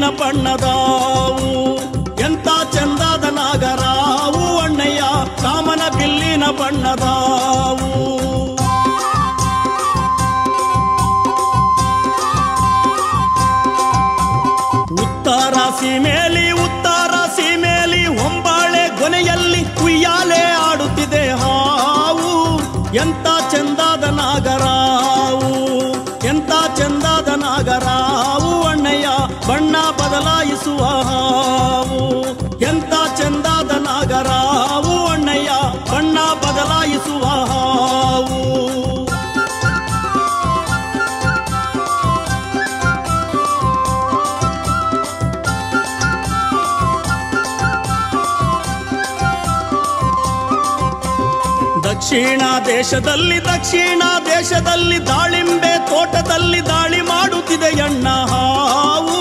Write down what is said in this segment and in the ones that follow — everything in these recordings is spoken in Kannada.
ಬಿಲ್ಲಿನ ಬಣ್ಣದಾವು ಎಂತ ಚಂದದ ನಾಗರಾವು ಅಣ್ಣಯ್ಯ ಕಾಮನ ಬಿಲ್ಲಿನ ಬಣ್ಣದಾವು ಉತ್ತರ ಸೀಮೇಲಿ ಹೊಂಬಾಳೆ ಗೊನೆಯಲ್ಲಿ ಉಯ್ಯಾಲೆ ಆಡುತ್ತಿದೆ ಹಾವು ಎಂತ ಚಂದದ ನಾಗರಾವು ಎಂತ ಚಂದದ ನಾಗರಾವು ಅಣ್ಣಯ್ಯ ಬಣ್ಣ ಬದಲಾಯಿಸುವ ಹಾವು ಎಂತ ಚಂದದ ನಾಗರಾವು ಅಣ್ಣಯ್ಯ ಬಣ್ಣ ಬದಲಾಯಿಸುವ ಹಾವು ದಕ್ಷಿಣ ದೇಶದಲ್ಲಿ ದಾಳಿಂಬೆ ತೋಟದಲ್ಲಿ ದಾಳಿ ಮಾಡುತ್ತಿದೆ ಅಣ್ಣ ಹಾವು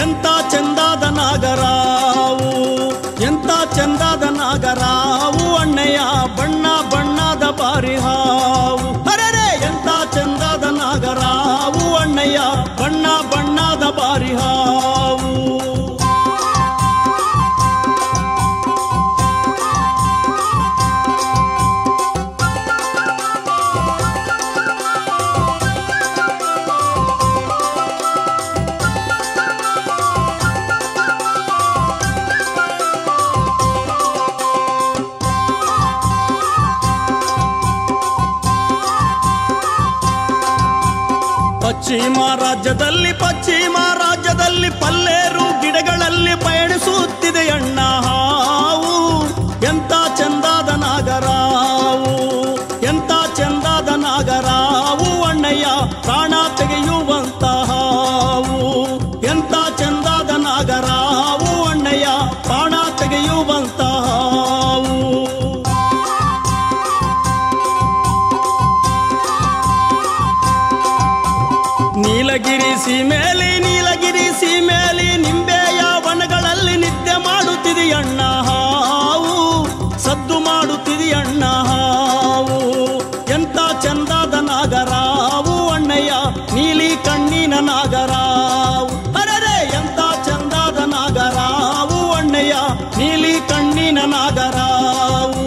ಎಂತ ಚಂದದ ನಾಗರಾವು ಎಂತ ಚಂದದ ನಾಗರಾವು ಅಣ್ಣಯ್ಯ ಬಣ್ಣ ಬಣ್ಣದ ಬಾರಿ ಹಾವು ಅರೆರೆ ಎಂತ ಚಂದದ ನಾಗರಾವು ಅಣ್ಣಯ್ಯ ಬಣ್ಣ ಬಣ್ಣದ ಬಾರಿ ಹಾವು ಪಶ್ಚಿಮ ರಾಜ್ಯದಲ್ಲಿ ಪಲ್ಲೇರು ಗಿಡಗಳಲ್ಲಿ ಪಯಣಿಸುತ್ತಿದೆ ಅಣ್ಣ ಹಾವು ಎಂತ ಚಂದದ ನಾಗರಾವು ಎಂತ ಚಂದದ ನಾಗರಾವು ಅಣ್ಣಯ್ಯ ಪ್ರಾಣ ತೆಗೆಯುವಂತ ಹಾವು ಎಂತ ಚಂದದ ನಾಗರಾವು ಅಣ್ಣಯ್ಯ ಪ್ರಾಣ ತೆಗೆಯುವಂತ ಹಾವು ನೀಲಗಿರಿ ಸೀಮೆಯಲ್ಲಿ ನಿಂಬೆಯ ವನಗಳಲ್ಲಿ ನಿದ್ದೆ ಮಾಡುತ್ತಿದೆಯಣ್ಣ ಹಾವು ಸದ್ದು ಮಾಡುತ್ತಿದೆಯಣ್ಣ ಹಾವು ಎಂತ ಚಂದದ ನಾಗರಾವು ಅಣ್ಣಯ್ಯ ನೀಲಿ ಕಣ್ಣಿನ ನಾಗರಾವು ಅರೆರೆ ಎಂತ ಚಂದದ ನಾಗರಾವು ಅಣ್ಣಯ್ಯ ನೀಲಿ ಕಣ್ಣಿನ ನಾಗರಾವು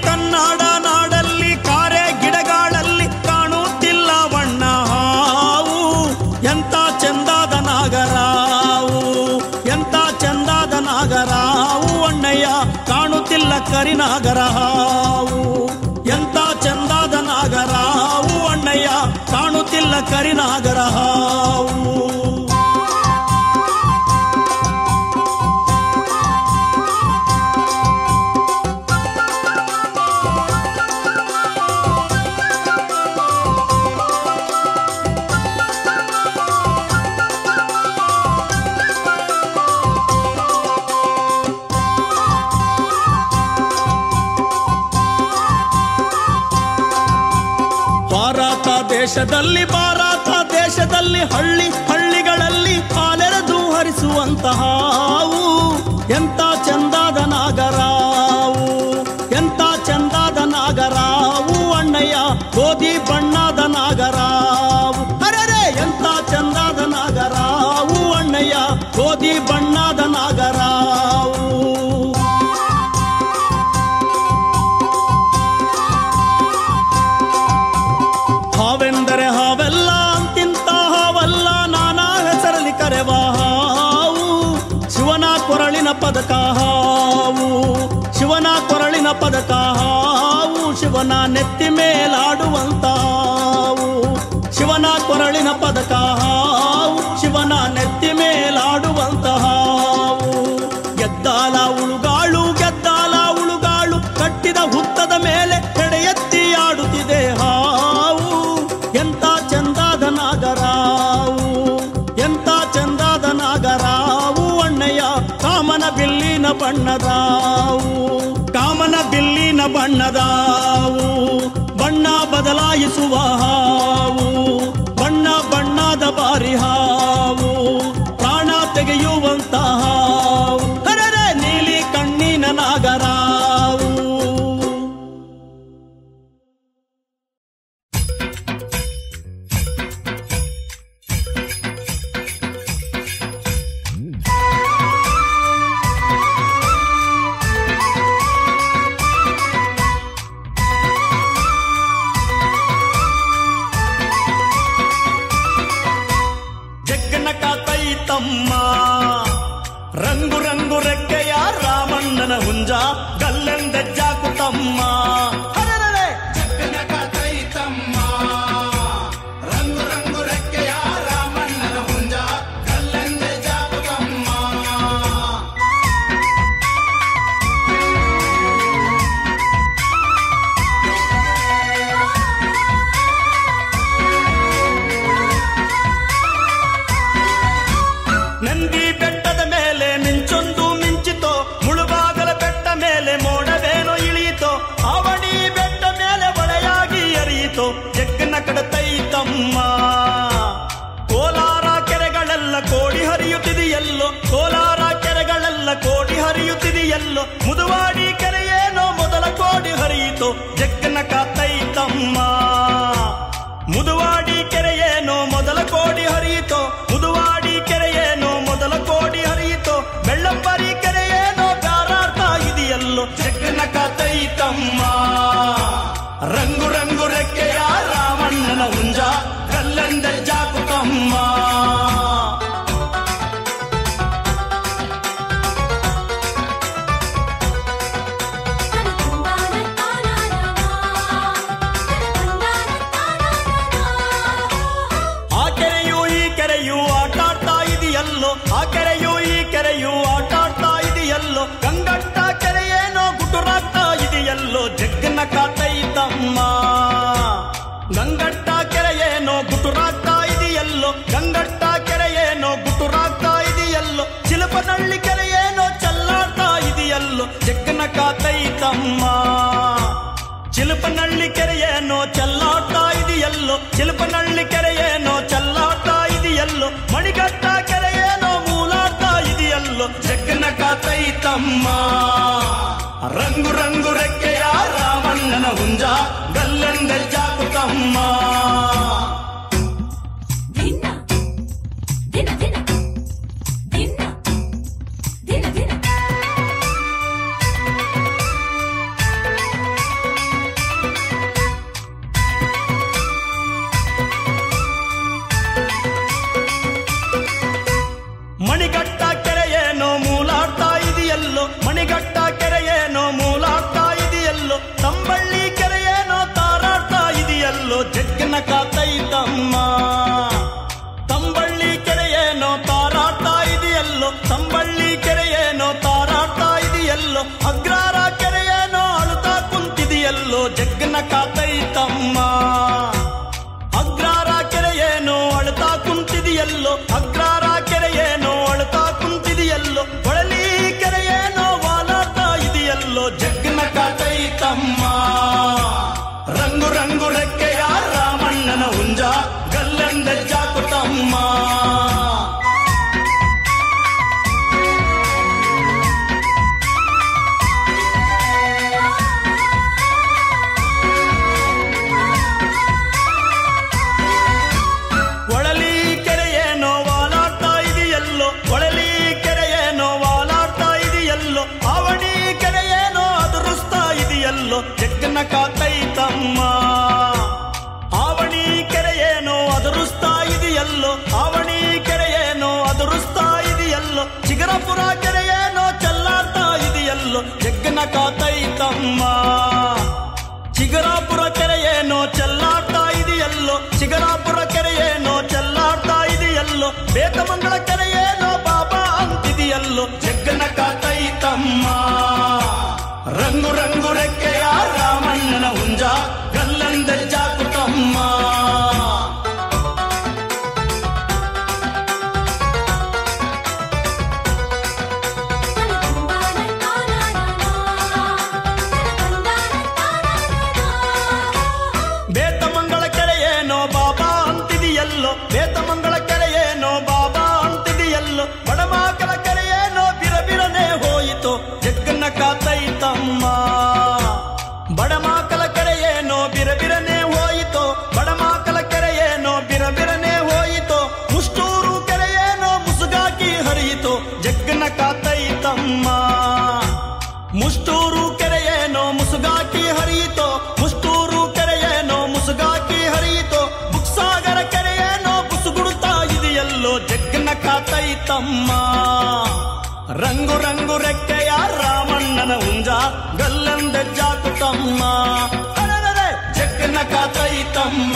ಕನ್ನಡ ನಾಡಲ್ಲಿ ಕಾರೆ ಗಿಡಗಳಲ್ಲಿ ಕಾಣುತ್ತಿಲ್ಲ ಬಣ್ಣ ಹಾವು ಎಂತ ಚಂದದ ನಾಗರಾವು ಎಂತ ಚಂದದ ನಾಗರಾವು ಅಣ್ಣಯ್ಯ ಕಾಣುತ್ತಿಲ್ಲ ಕರಿನಾಗರ ಹಾವು ಎಂತ ಚಂದದ ನಾಗರಾವು ಅಣ್ಣಯ್ಯ ಕಾಣುತ್ತಿಲ್ಲ ಕರಿನಾಗರ ಹಾವು ಭಾರತ ದೇಶದಲ್ಲಿ ಹಳ್ಳಿಗಳಲ್ಲಿ ಹಾಲೆರೆದು ಹರಿಸುವಂತಹ ಹಾವು ಎಂತ ಚಂದದ ನಾಗರಾವು ಎಂತ ಚಂದದ ನಾಗರಾವು ಅಣ್ಣಯ್ಯ ಗೋಧಿ ಬಣ್ಣದ ನಾಗರಾವು ಅರೆರೆ ಎಂತ ಚಂದದ ನಾಗರಾವು ಅಣ್ಣಯ್ಯ ಗೋಧಿ ಬಣ್ಣದ ನಾಗರಾವು ಹಾವೆಂದರೆ ಹಾವೆಲ್ಲ ಅಂತಿಂತ ಹಾವಲ್ಲ ನಾನಾ ಹೆಸರಲ್ಲಿ ಕರೆವ ಹಾವು ಶಿವನ ಕೊರಳಿನ ಪದಕ ಹಾವು ಶಿವನ ಕೊರಳಿನ ಪದಕ ಹಾವು ಶಿವನ ನೆತ್ತಿ ಮೇಲಾಡುವಂತ ಹಾವು ಶಿವನ ಕೊರಳಿನ ಪದಕ ಹಾವು ಶಿವನ ನೆತ್ತಿ ಮೇಲಾಡುವಂತ ಹಾವು ಗೆದ್ದಾಲ ಉಳುಗಾಳು ಕಟ್ಟಿದ ಹುತ್ತದ ಮೇಲೆ ಎಡೆ ಎತ್ತಿ ಆಡುತ್ತಿದೆ ಹಾವು ಎಂತ ಚಂದದ ನಾಗರಾವು ಎಂತ ಚಂದದ ನಾಗರಾವು ಅಣ್ಣಯ್ಯ ಕಾಮನ ಬಿಲ್ಲಿನ ಬಣ್ಣದಾವು ಬಣ್ಣ ಬದಲಾಯಿಸುವ ಹಾವು ಬಣ್ಣ ಬಣ್ಣದ ಬಾರಿ ಹಾವು ಪ್ರಾಣ ತೆಗೆಯುವಂತ ಹುಂಜ ಗಲ್ಲೆಂದ ಜಾಕುತಮ್ಮ ನಂದಿ ಬೆಟ್ಟದ ಮೇಲೆ ಮಿಂಚೊಂದು ಮಿಂಚಿತೋ, ಮುಳುಬಾಗಲ ಬೆಟ್ಟ ಮೇಲೆ ಮೋಡವೇನೋ ಇಳಿಯಿತೋ, ಅವಣಿ ಬೆಟ್ಟ ಮೇಲೆ ಹೊಳೆಯಾಗಿ ಹರಿಯಿತೋ, ಜಗ್ಗನ ಕಡತೈತಮ್ಮ. ಕೋಲಾರ ಕೆರೆಗಳೆಲ್ಲ ಕೋಡಿ ಹರಿಯುತ್ತಿದೆಯಲ್ಲೋ, ಕೋಲಾರ ಕೆರೆಗಳೆಲ್ಲ ಕೋಡಿ ಹರಿಯುತ್ತಿದೆಯಲ್ಲೋ, ಮುದುವಾಡಿ ಕೆರೆಯೇನೋ ಮೊದಲ ಕೋಡಿ ಹರಿಯಿತೋ, ಜಗ್ಗನ ಕಾತೈತಮ್ಮ. ಮುದುವಾಡಿ ಕೆರೆಯೇನೋ ಮೊದಲ ಕೋಡಿ ಹರಿಯಿತೋ, ಮುದುವಾಡಿ ಕೆರೆಯೇನೋ ಮೊದಲ ಕೋಡಿ ಹರಿಯಿತೋ, ಬೆಳ್ಳಂಬರಿ ಕೆರೆಯೇನೋ ಬ್ಯಾರಾಟ ಇದೆಯಲ್ಲೋ, ಜಗ್ಗನ ಕಾತೈತಮ್ಮ. ರಂಗು ರಂಗು ರೆಕ್ಕೆಯ ರಾಮಣ್ಣನ ಹುಂಜ ಕಲ್ಲಂದ ಜಾಕುತಮ್ಮ. ಆ ಕೆರೆಯು ಈ ಕೆರೆಯು ಆಟಾಡ್ತಾ ಇದೆಯಲ್ಲೋ, ಗಂಗಟ್ಟ ಕೆರೆಯೇನೋ ಗುಟುರಾಗ್ತಾ ಇದೆಯಲ್ಲೋ, ಜಗ್ಗನ ಕಾತೈತಮ್ಮ. ಗಂಗಟ್ಟ ಕೆರೆಯೇನೋ ಗುಟುರಾಗ್ತಾ ಇದೆಯಲ್ಲೋ, ಗಂಗಟ್ಟ ಕೆರೆಯೇನೋ ಗುಟುರಾಗ್ತಾ ಇದೆಯಲ್ಲೋ, ಚಿಲಪನಹಳ್ಳಿ ಕೆರೆಯೇನೋ ಚಲ್ಲಾಡ್ತಾ ಇದೆಯಲ್ಲೋ, ಜಗ್ಗನ ಕಾತೈತಮ್ಮ. ಚಿಲಪನಹಳ್ಳಿ ಕೆರೆಯೇನೋ ಚಲ್ಲಾಡ್ತಾ ಇದೆಯಲ್ಲೋ, ಚಿಲಪನಹಳ್ಳಿ ಕೆರೆಯೇನೋ ಚಲ್ಲಾಡ್ತಾ ಇದೆಯಲ್ಲೋ, ಮಣಿಗಟ್ಟ ಕೆರೆಯೇನೋ ಮೂಲಾಡ್ತಾ ಇದೆಯಲ್ಲೋ, ಜಗ್ಗನ ಕಾತೈತಮ್ಮ. ರಂಗು ರಂಗು ರೆಕ್ಕೆಯ ರಾಮಣ್ಣನ ಹುಂಜ ಗಲ್ಲಂದ ಜಾಕುತಮ್ಮ. ಮಣಿಗಟ್ಟ ಕೆರೆಯೇನೋ ಮೂಲಾಡ್ತಾ ಇದೆಯಲ್ಲೋ, ಮಣಿಗಟ್ಟ ಕೆರೆಯೇನೋ ಮೂಲಾಡ್ತಾ ಇದೆಯಲ್ಲೋ, ತಂಬಳ್ಳಿ ಕೆರೆಯೇನೋ ತಾರಾಡ್ತಾ ಇದೆಯಲ್ಲೋ, ಜಗ್ಗನ ಕಾತೈತಮ್ಮ. ತಂಬಳ್ಳಿ ಕೆರೆಯೇನೋ ತಾರಾಡ್ತಾ ಇದೆಯಲ್ಲೋ, ತಂಬಳ್ಳಿ ಕೆರೆಯೇನೋ ತಾರಾಡ್ತಾ ಇದೆಯಲ್ಲೋ, ಅಗ್ರಾರ ಕೆರೆಯೇನೋ ಅಳುತ್ತಾ ಕುಂತಿದೆಯಲ್ಲೋ, ಜಗ್ಗನ ಕಾತೈತಮ್ಮ. ಅಗ್ರಾರ ಕೆರೆಯೇನೋ ಅಳುತ್ತಾ ಕುಂತಿದೆಯಲ್ಲೋ, ಅಗ್ರಾರ ಕೆರೆಯೇನೋ ಅಳುತ್ತಾ ಕುಂತಿದೆಯಲ್ಲೋ, ಹೊಳಲಿ ಕೆರೆಯೇನೋ ವಾಲಾಡ್ತಾ ಇದೆಯಲ್ಲೋ, ಜಗ್ಗನ ಕಾತೈತಮ್ಮ. ರಂಗು ರಂಗು ರೆಕ್ಕೆಯ ರಾಮಣ್ಣನ ಹುಂಜ ಗಲ್ಲಂದ ಜಾಕುತಮ್ಮ. ಹೊಳಲಿ ಕೆರೆಯೇನೋ ವಾಲಾಡ್ತಾ ಇದೆಯಲ್ಲೋ, ಹೊಳಲಿ ಕೆರೆಯೇನೋ ವಾಲಾಡ್ತಾ ಇದೆಯಲ್ಲೋ, ಅವಣಿ ಕೆರೆಯೇನೋ ಅದುರಿಸ್ತಾ ಇದೆಯಲ್ಲೋ, ಜಗ್ಗನ ಕಾತೈತಮ್ಮ. ಆವಣಿ ಕೆರೆಯೇನೋ ಅದುರಿಸ್ತಾ ಇದೆಯಲ್ಲೋ, ಆವಣಿ ಕೆರೆಯೇನೋ ಅದುರಿಸ್ತಾ ಇದೆಯಲ್ಲೋ, ಚಿಗರಪುರ ಕೆರೆಯೇನೋ ಚಲ್ಲಾಡ್ತಾ ಇದೆಯಲ್ಲೋ, ಜಗ್ಗನ ಕಾತೈತಮ್ಮ. ಚಿಗರಾಪುರ ಕೆರೆಯೇನೋ ಚಲ್ಲಾಡ್ತಾ ಇದೆಯಲ್ಲೋ, ಚಿಗರಾಪುರ ಕೆರೆಯೇನೋ ಚಲ್ಲಾಡ್ತಾ ಇದೆಯಲ್ಲೋ, ಬೇತಮಂಗಳ ಕೆರೆಯೇನೋ ಬಾಬಾ ಅಂತಿದೆಯಲ್ಲೋ, ಜಗ್ಗನ ಕಾತೈತಮ್ಮ. ರಂಗು ರಂಗು ರೆಕ್ಕೆಯ ರಾಮಣ್ಣನ ಹುಂಜ ಗಲ್ಲಂದ ಜಾಕುತಮ್ಮ. ಬೇತಮಂಗಳ ಕೆರೆಯೇನೋ ಬಾಬಾ ಅಂತಿದೆಯಲ್ಲೋ, ಬೇತಮಂಗಳ ಕೆರೆಯೇನೋ ಬಾಬಾ ಅಂತಿದೆಯಲ್ಲೋ, ಬಡಮಾಕಲ ಕೆರೆಯೇನೋ ಬಿರಬಿರನೆ ಹೋಯಿತೋ, ಜಗ್ಗನ ಕಾತೈತಮ್ಮ. ಬಡಮಾಕಲ ಕೆರೆಯೇನೋ ಬಿರಬಿರನೆ ಹೋಯಿತೋ, ಬಡಮಾಕಲ ಕೆರೆಯೇನೋ ಬಿರಬಿರನೆ ಹೋಯಿತೋ, ಮುಷ್ಟೂರು ಕೆರೆಯೇನೋ ಮುಸುಗಾಕಿ ಹರಿಯಿತೋ, ಜಗ್ಗನ ಕಾತೈತಮ್ಮ. ಮುಷ್ಟೂರು ಕೆರೆಯೇನೋ ಮುಸುಗಾಕಿ ಹರಿಯಿತೋ, ಮುಷ್ಟೂರು ಕೆರೆಯೇನೋ ಮುಸುಗಾಕಿ ಹರಿಯಿತೋ, ಬುಕ್ಸಾಗರ ಕೆರೆಯೇನೋ ಬುಸುಗುಡುತ್ತಾ ಇದೆಯಲ್ಲೋ, ಜಗ್ಗನ ಕಾತೈತಮ್ಮ. ರಂಗು ರಂಗು ರೆಕ್ಕೆಯ ರಾಮಣ್ಣನ ಹುಂಜ ಗಲ್ಲಂದೆ ಜಾಕುತಮ್ಮ ಜಗ್ಗನ ಕಾತೈತಮ್ಮ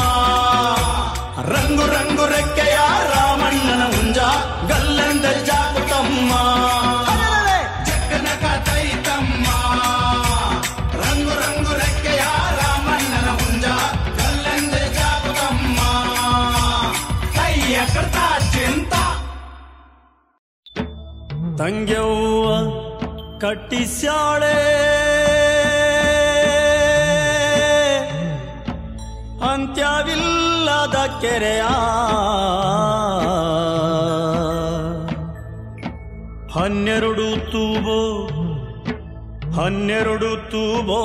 ರಂಗು ರಂಗು ರೆಕ್ಕೆಯ ರಾಮಣ್ಣನ ಹುಂಜ ಗಲ್ಲಂದೆ ಜಾಕುತಮ್ಮ ಜಗ್ಗನ ಕಾತೈತಮ್ಮ ರಂಗು ರಂಗು ರೆಕ್ಕೆಯ ರಾಮಣ್ಣನ ಹುಂಜ ಗಲ್ಲಂದೆ ಜಾಕುತಮ್ಮ ಕೈಯ ಕರ್ತಾ ಚಿಂತ ತಂಗ್ಯವ್ವ ಕಟ್ಟಿಸ್ಯಾಳೆ ಅಂತ್ಯವಿಲ್ಲದ ಕೆರೆಯ ಹನ್ನೆರಡು ತೂಬೋ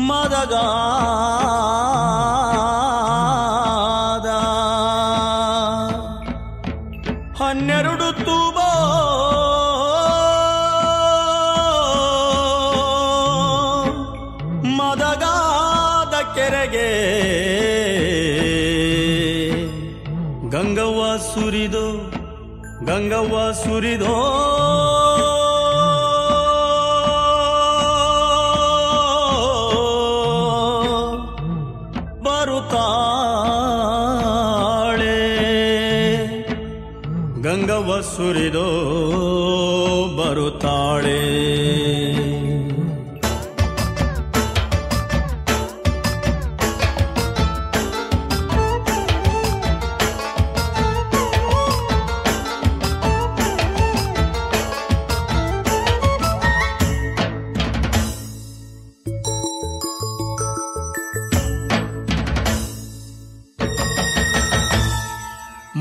ಮದಗಾದ 12 ತೂಬೋ ಮದಗಾದ ಕೆರೆಗೆ ಗಂಗವ್ವ ಸುರಿದೋ ಬರುತ್ತಾಳೆ ಗಂಗವ್ವ ಸುರಿದೋ ಬರುತ್ತಾಳೆ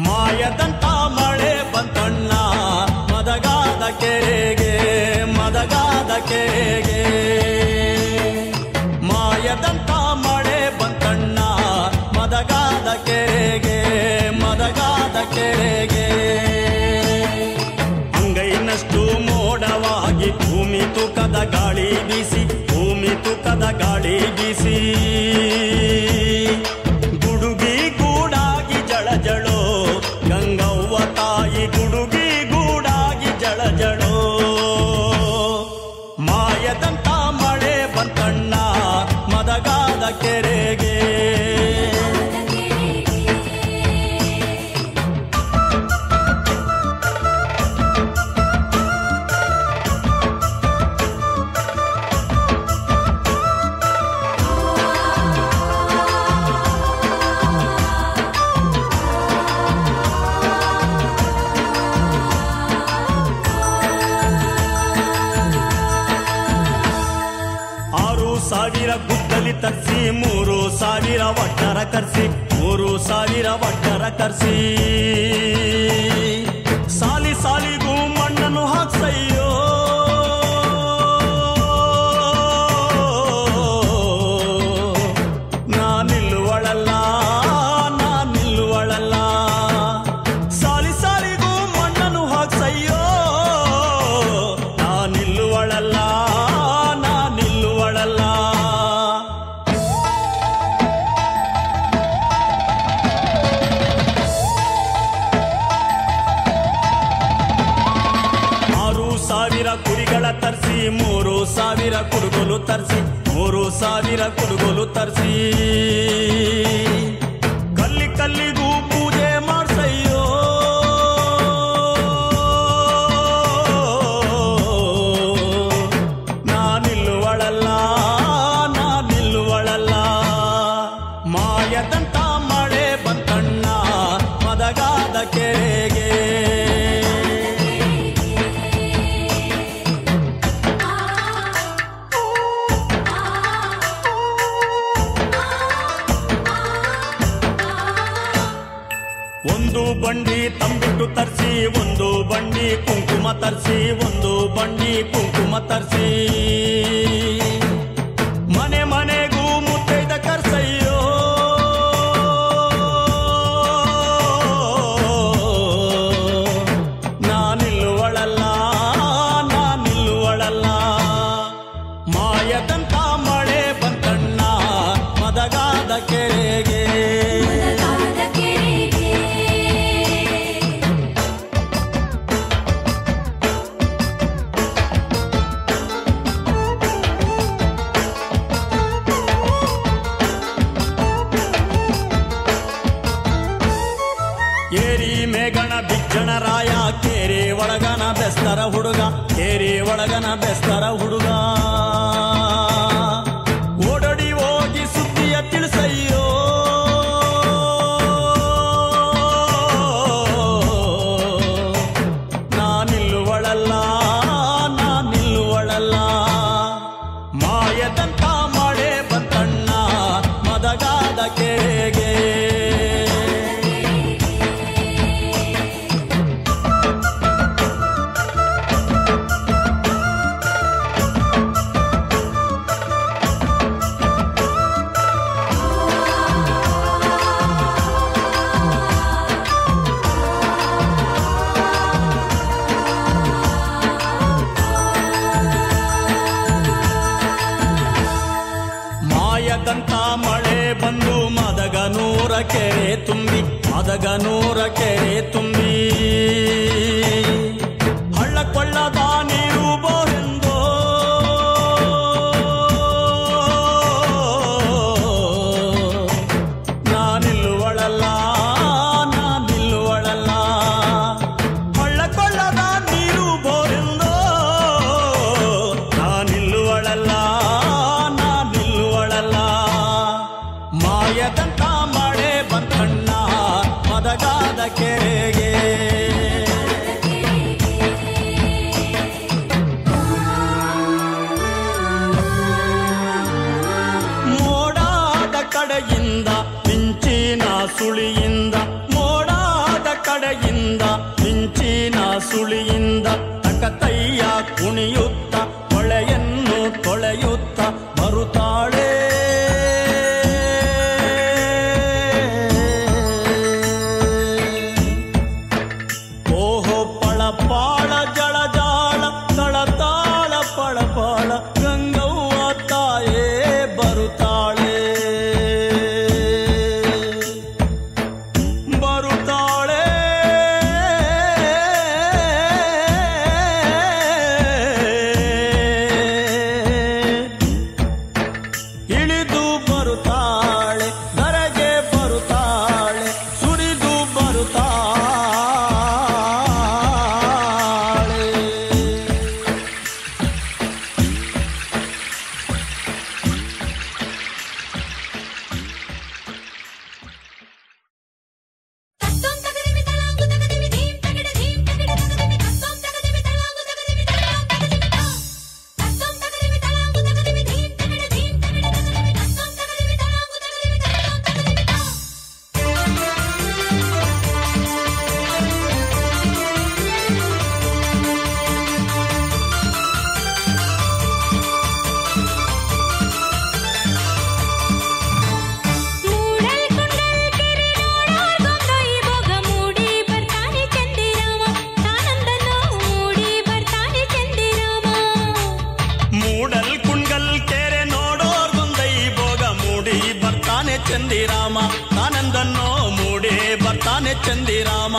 ಮಾಯದಂತ ಮಳೆ ಬಂತಣ್ಣ ಮದಗಾದ ಕೆರೆಗೆ ಮಾಯದಂತ ಮಳೆ ಬಂತಣ್ಣ ಮದಗಾದ ಕೆರೆಗೆ ಅಂಗೈನಷ್ಟು ಮೋಡವಾಗಿ ಭೂಮಿ ತೂಕದ ಗಾಳಿ ಬೀಸಿ ಗುಡುಗಿ ಗೂಡಾಗಿ ಜಳಜಳೋ ಗಂಗವ್ವ ತಾಯಿ ಗುಡುಗಿ ಗೂಡಾಗಿ ಜಳಜಳೋ ಮಾಯದಂತ ಮಳೆ ಬಂತಣ್ಣ ಮದಗಾದ ಕೆರೆಗೆ ಗುದ್ದಲಿ ತರ್ಸಿ 3,000 ಒಟ್ಟರ ಕರ್ಸಿ ಸಾಲಿಗೂ ಮಣ್ಣನ್ನು ಹಾಕ್ಸಯ್ಯೋ ನಾನಿಲ್ಲುವಳಲ್ಲ ಸಾಲಿಗೂ ಮಣ್ಣನ್ನು ಹಾಕ್ಸಯ್ಯೋ ನಾನಿಲ್ಲುವಳಲ್ಲ ಕುರಿಗಳ ತರಿಸಿ 3,000 ಕುಡುಗೋಲು ತರಿಸಿ ಕಲ್ಲಿಗೂ ಪೂಜೆ ಮಾಡ್ಸಯ್ಯೋ ನಾನಿಲ್ಲುವಳಲ್ಲ ಮಾಯದಂತ ಮಳೆ ಬಂತಣ್ಣ ಮದಗಾದ ಕೆರೆಗೆ ಒಂದು ಬಂಡಿ ತಂಬಿಟ್ಟು ತರಿಸಿ ಒಂದು ಬಂಡಿ ಕುಂಕುಮ ತರಿಸಿ ಮನೆಗೂ ಮುತ್ತೈದ ಕರ್ಸಯ್ಯೋ ನಾನಿಲ್ಲುವಳಲ್ಲ ಮಾಯದಂತ ಮಳೆ ಬಂತಣ್ಣ ಮದಗಾದ ಕೆರೆಗೆ ಗಣರಾಯ ಕೇರಿ ಒಳಗನ ಬೆಸ್ತರ ಹುಡುಗ, ಕೇರಿ ಒಳಗನ ಬೆಸ್ತರ ಹುಡುಗ. ಓಡೋಡಿ ಹೋಗಿ ಸುದ್ದಿಯ ತಿಳಿಸಯ್ಯೋ, ನಾನಿಲ್ಲುವಳಲ್ಲ ನಾನಿಲ್ಲುವಳಲ್ಲ. ಮಾಯದಂತ ಮಳೆ ಬಂತಣ್ಣ ಮದಗಾದ ಕೆರೆಗೆ. ಮಾಯದಂತ ಮಳೆ ಬಂದು ಮದಗನೂರ ಕೆರೆ ತುಂಬಿ, ಮದಗನೂರ ಕೆರೆ ತುಂಬಿ. ಹಳ್ಳ ಕೊಳ್ಳದ ನೀರು ಬೋರೆಂದೋ, ನಾನಿಲ್ಲುವಳಲ್ಲ ನಾನಿಲ್ಲುವಳಲ್ಲ. ಹಳ್ಳ ಕೊಳ್ಳದ ನೀರು ಬೋರೆಂದೋ, ನಾನಿಲ್ಲುವಳಲ್ಲ ನಾನಿಲ್ಲುವಳಲ್ಲ. ಮಾಯದಂತ ಮಳೆ ಬಂತಣ್ಣ ಮದಗಾದ ಕೆರೆಗೆ. ಮೋಡಾದ ಕಡೆಯಿಂದ ಮಿಂಚಿನ ಸುಳಿಯಿಂದ, ಮೋಡಾದ ಕಡೆಯಿಂದ ಮಿಂಚಿನ ಸುಳಿಯಿಂದ ತಕತಯ್ಯ ಕುಣಿಯುತ್ತ ಹೊಳೆಯನ್ನು ತೊಳೆಯುತ್ತ ಬರುತ್ತಾಳೆ. ಓಹೋ ಪಳಪಾಳ ಜಳಜಾಳ ತಳತಾಳ ಪಳಪಾಳ ಗಂಗವ್ವ ತಾಯೇ ಬರುತ್ತಾಳೆ ಬರುತ್ತಾಳೆ. ಇಳಿದು ಬರುತ್ತಾಳೆ ಧರೆಗೆ ಬರುತ್ತಾಳೆ, ಸುರಿದು ಬರುತ್ತಾಳೆ. ಮೂಡಲ್ ಕುಂಡ್ಗಲ್ ಕೆರೆ ನೋಡೋರ್ಗುಂದೈ ಭೋಗ ಮೂಡಿ ಬರ್ತಾನೆ ಚಂದಿರಾಮ, ಆನಂದನ್ನೋ ಮೂಡಿ ಬರ್ತಾನೆ ಚಂದಿರಾಮ.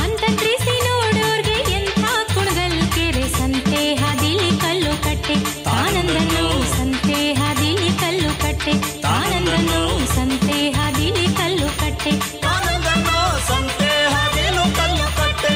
ಅಂತಂತ್ರಿಸಿ ನೋಡೋರ್ಗೆ ಎಂಥ ಕುಣಗಲ್ ಕೆರೆ ಸಂತೆ ಹಾದಿಲಿ ಕಲ್ಲು ಕಟ್ಟೆ, ಆನಂದನೋ ಸಂತೆ ಹಾದಿಲಿ ಕಲ್ಲು ಕಟ್ಟೆ, ಆನಂದನೋ ಸಂತೆ ಹಾದಿಲಿ ಕಲ್ಲು ಕಟ್ಟೆ, ಆನಂದನ್ನೋ ಸಂತೆ ಹಾದಿಲು ಕಲ್ಲು ಕಟ್ಟೆ.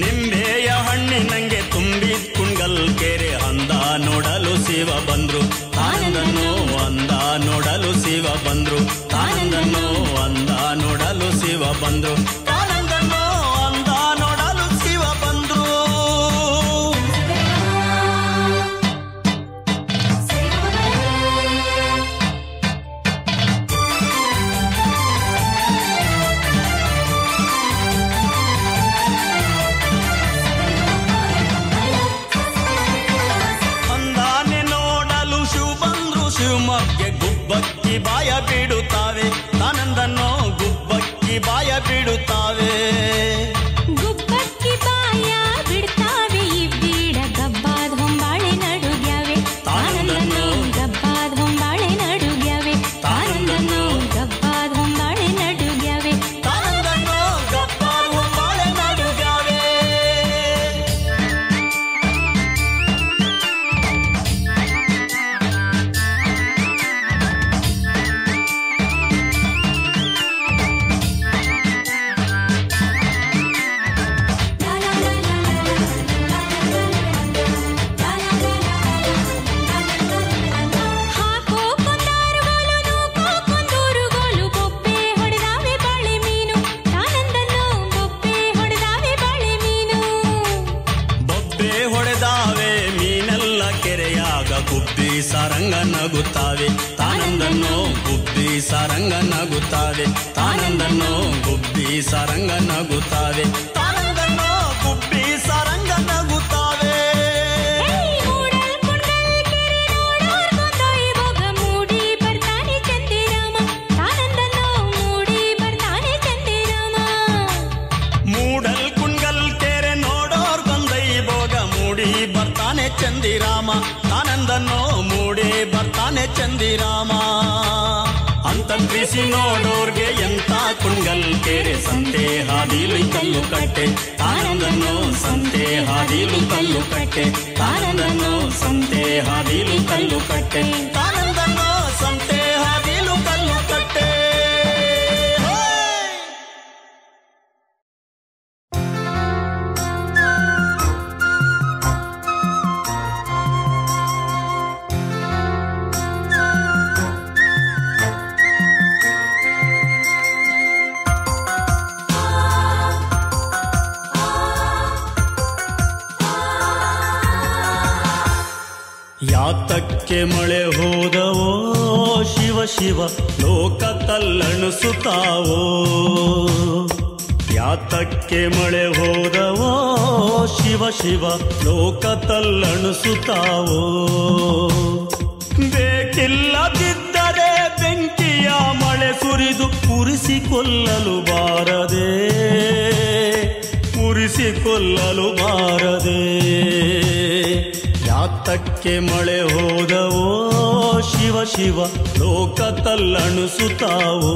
ನಿಂಬೆಯ ಹಣ್ಣಿನಂಗೆ ತುಂಬಿ ಕುಂಡ್ಗಲ್ ಕೆರೆ ಅಂದ ನೋಡಲು ಶಿವ ಬಂದ್ರು, ಆನಂದನೋ ಅಂದ ನೋಡಲು ಶಿವ ಬಂದ್ರು, ಆನಂದನೋ ಅಂದ ನೋಡಲು ಶಿವ ಬಂದ್ರು, ಆನಂದನೋ ಅಂದ ನೋಡಲು ಶಿವ ಬಂದ್ರು. ಬಾಯ ಬಿಡುತ್ತಾವೆ ತಾನಂದನೋ ಗುಬ್ಬಕ್ಕಿ ಬಾಯ ಬಿಡುತ್ತಾವೆ ಗುಬ್ಬಕ್ಕಿ ಬಾಯ ಬಿಡ್ತಾವೆ ಇವ್ವೀಡ ಗಬ್ಬಾದ ಹೊಂಬಾಳೆ ನಡುಗ್ಯಾವೆ ತಾನಂದನೋ ಗಬ್ಬಾದ ಹೊಂಬಾಳೆ ನಡುಗ್ಯಾವೆ ತಾನಂದನೋ ಗಬ್ಬಾದ ಹೊಂಬಾಳೆ ನಡುಗ್ಯಾವೆ ತಾನಂದನೋ ಗಬ್ಬಾದ ಹೊಂಬಾಳೆ ನಡುಗ್ಯಾವೆ ಗುಬ್ಬಿ ಸಾರಂಗ ನಗುತ್ತಾವೆ ತಾನಂದನೋ ಗುಬ್ಬಿ ಸಾರಂಗ ನಗುತ್ತಾವೆ ತಾನಂದನೋ ಗುಬ್ಬಿ ಸಾರಂಗ ನಗುತ್ತಾವೆ ತಾನಂದನೋ ಗುಬ್ಬಿ ಸಾರಂಗ ನಗುತ್ತಾವೆ ಮೂಡಿ ಬರ್ತಾನೆ ಚಂದಿರಾಮ ತಾನಂದನೋ ಮೂಡಿ ಬರ್ತಾನೆ ಚಂದಿರಾಮ ಮೂಡಲ್ ಕುಂಡಲ್ ಕೆರೆ ನೋಡೋರ್ ಬಂದೈ ಭೋಗ ಮೂಡಿ ಬರ್ತಾನೆ ಚಂದಿರಾಮ ತಾನಂದನೋ ಮೂಡಿ ಬರ್ತಾನೆ ಚಂದಿರಾಮ ಅಂತಂತ್ರಿಸಿ ನೋಡೋರ್ಗೆ ಎಂತ ಕುಂಡಲ್ ಕೆರೆ ಸಂತೆ ಹಾದಿಲು ಕಲ್ಲು ಕಟ್ಟೆ ತಾನಂದನೋ ಸಂತೆ ಹಾದಿಲು ಕಲ್ಲು ಕಟ್ಟೆ ತಾನಂದನೋ ಸಂತೆ ಹಾದಿಲು ಕಲ್ಲು ಕಟ್ಟೆ ತಾನಂದನೋ ಸಂತೆ ಹಾದಿಲು ಕಲ್ಲು ಕಟ್ಟೆ ಯಾತಕ್ಕೆ ಮಳೆ ಹೋದವೋ ಶಿವ ಶಿವ ಲೋಕ ತಲ್ಲಣಿಸುತ್ತಾವೋ ಯಾತಕ್ಕೆ ಮಳೆ ಹೋದವೋ ಶಿವ ಶಿವ ಲೋಕ ತಲ್ಲಣಿಸುತ್ತಾವೋ ಬೇಕಿಲ್ಲದಿದ್ದರೆ ಬೆಂಕಿಯ ಮಳೆ ಸುರಿದು ಉರಿಸಿಕೊಳ್ಳಲು ಬಾರದೆ ಉರಿಸಿಕೊಳ್ಳಲು ಬಾರದೆ ಯಾತಕ್ಕೆ ಮಳೆ ಹೋದವೋ ಶಿವ ಶಿವ ಲೋಕ ತಲ್ಲಣಿಸುತ್ತಾವೋ